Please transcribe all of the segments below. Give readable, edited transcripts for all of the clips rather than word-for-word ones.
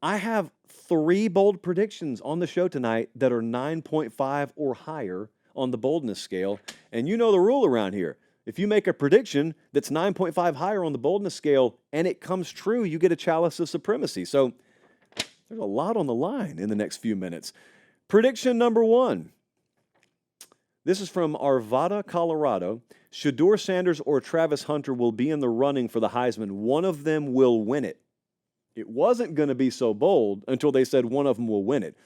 I have 3 bold predictions on the show tonight that are 9.5 or higher on the boldness scale. And you know the rule around here. If you make a prediction that's 9.5 higher on the boldness scale and it comes true, you get a chalice of supremacy. So there's a lot on the line in the next few minutes. Prediction number 1. This is from Arvada, Colorado. Shedeur Sanders or Travis Hunter will be in the running for the Heisman. One of them will win it. It wasn't going to be so bold until they said one of them will win it.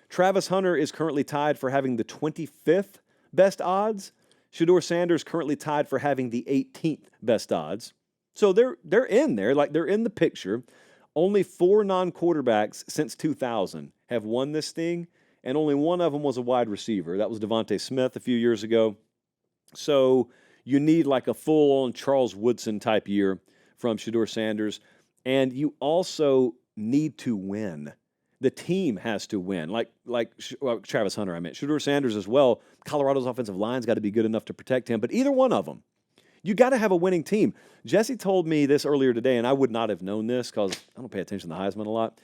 Travis Hunter is currently tied for having the 25th best odds. Shedeur Sanders currently tied for having the 18th best odds. So they're in there, like they're in the picture. Only 4 non-quarterbacks since 2000 have won this thing, and only one of them was a wide receiver. That was Devontae Smith a few years ago. So you need like a full-on Charles Woodson type year from Shedeur Sanders. And you also need to win. The team has to win. Like Travis Hunter, I meant. Shedeur Sanders as well. Colorado's offensive line's got to be good enough to protect him. But either one of them, you got to have a winning team. Jesse told me this earlier today, and I would not have known this because I don't pay attention to the Heisman a lot.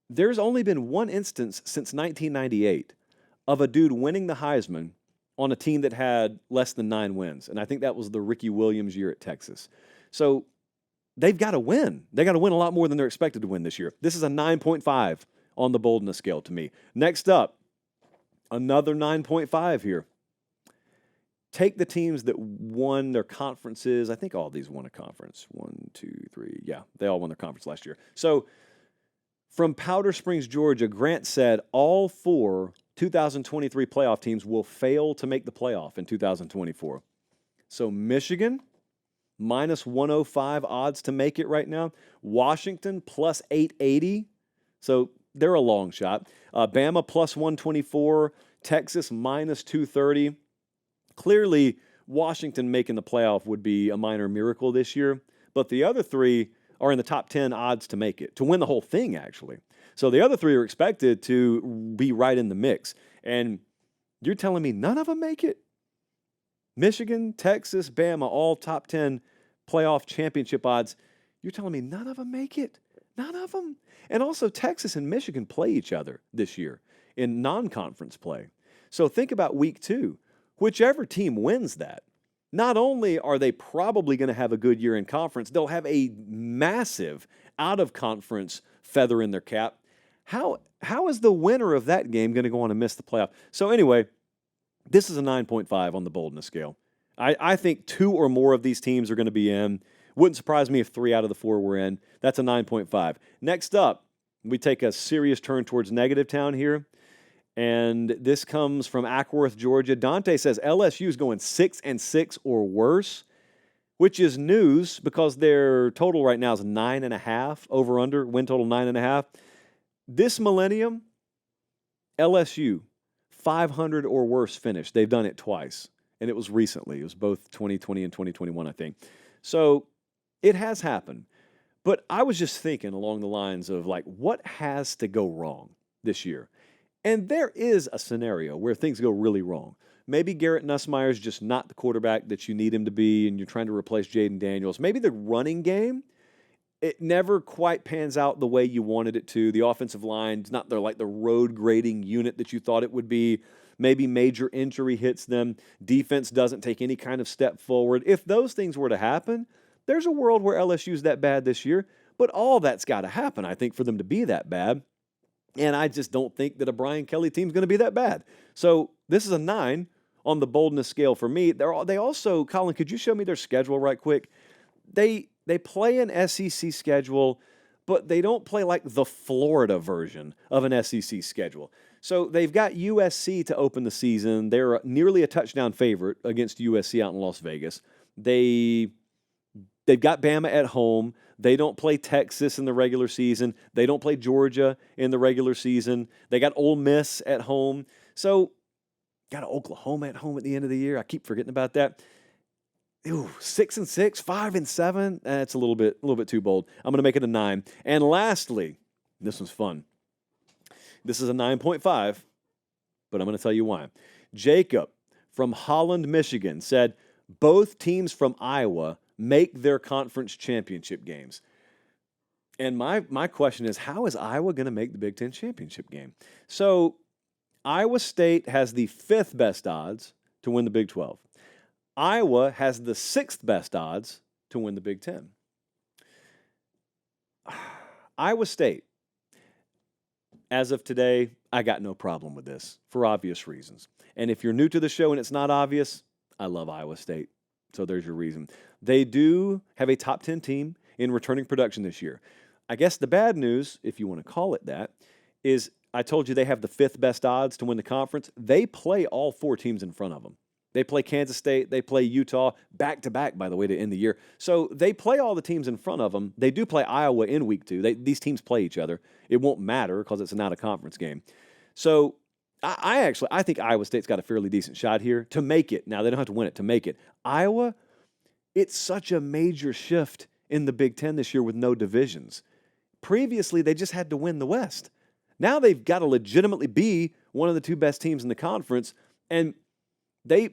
There's only been one instance since 1998 of a dude winning the Heisman on a team that had less than 9 wins. And I think that was the Ricky Williams year at Texas. So they've got to win. They got to win a lot more than they're expected to win this year. This is a 9.5 on the boldness scale to me. Next up, another 9.5 here. Take the teams that won their conferences. I think all these won a conference. 1, 2, 3. Yeah, they all won their conference last year. So from Powder Springs, Georgia, Grant said all 4 2023 playoff teams will fail to make the playoff in 2024. So Michigan, minus 105 odds to make it right now. Washington, plus 880. So they're a long shot. Bama, plus 124. Texas, minus 230. Clearly, Washington making the playoff would be a minor miracle this year. But the other 3 are in the top 10 odds to make it, to win the whole thing, actually. So the other 3 are expected to be right in the mix. And you're telling me none of them make it? Michigan, Texas, Bama, all top 10 playoff championship odds. You're telling me none of them make it? None of them? And also, Texas and Michigan play each other this year in non-conference play. So think about week 2. Whichever team wins that, not only are they probably going to have a good year in conference, they'll have a massive out-of-conference feather in their cap. How is the winner of that game going to go on and miss the playoff? So anyway, this is a 9.5 on the boldness scale. I think 2 or more of these teams are going to be in. Wouldn't surprise me if 3 out of the 4 were in. That's a 9.5. Next up, we take a serious turn towards negative town here. And this comes from Ackworth, Georgia. Dante says LSU is going 6-6 or worse, which is news because their total right now is 9.5 over under, win total 9.5. This millennium, LSU, 500 or worse finish. They've done it twice, and it was recently. It was both 2020 and 2021, I think. So it has happened. But I was just thinking along the lines of, like, what has to go wrong this year? And there is a scenario where things go really wrong. Maybe Garrett Nussmeier is just not the quarterback that you need him to be, and you're trying to replace Jaden Daniels. Maybe the running game, it never quite pans out the way you wanted it to. The offensive line is not the road grading unit that you thought it would be. Maybe major injury hits them. Defense doesn't take any kind of step forward. If those things were to happen, there's a world where LSU's that bad this year. But all that's got to happen, I think, for them to be that bad. And I just don't think that a Brian Kelly team's going to be that bad. So this is a 9 on the boldness scale for me. They also, Colin, could you show me their schedule right quick? They play an SEC schedule, but they don't play like the Florida version of an SEC schedule. So they've got USC to open the season. They're nearly a touchdown favorite against USC out in Las Vegas. They've got Bama at home. They don't play Texas in the regular season. They don't play Georgia in the regular season. They got Ole Miss at home. So got Oklahoma at home at the end of the year. I keep forgetting about that. 6-6, 5-7. That's a little bit too bold. I'm going to make it a 9. And lastly, this one's fun. This is a 9.5, but I'm going to tell you why. Jacob from Holland, Michigan said both teams from Iowa make their conference championship games. And my question is, how is Iowa going to make the Big Ten championship game? So Iowa State has the 5th best odds to win the Big 12. Iowa has the 6th best odds to win the Big Ten. Iowa State, as of today, I got no problem with this for obvious reasons. And if you're new to the show and it's not obvious, I love Iowa State. So there's your reason. They do have a top 10 team in returning production this year. I guess the bad news, if you want to call it that, is I told you they have the 5th best odds to win the conference. They play all 4 teams in front of them. They play Kansas State, they play Utah, back-to-back, by the way, to end the year. So they play all the teams in front of them. They do play Iowa in week 2. These teams play each other. It won't matter because it's not a conference game. So I think Iowa State's got a fairly decent shot here to make it. Now, they don't have to win it, to make it. Iowa, it's such a major shift in the Big Ten this year with no divisions. Previously, they just had to win the West. Now they've got to legitimately be one of the 2 best teams in the conference, and they've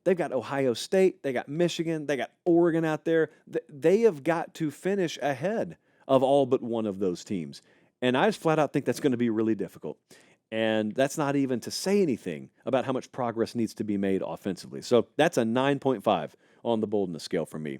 got Ohio State, they got Michigan, they got Oregon out there. They have got to finish ahead of all but one of those teams. And I just flat out think that's going to be really difficult. And that's not even to say anything about how much progress needs to be made offensively. So that's a 9.5 on the boldness scale for me.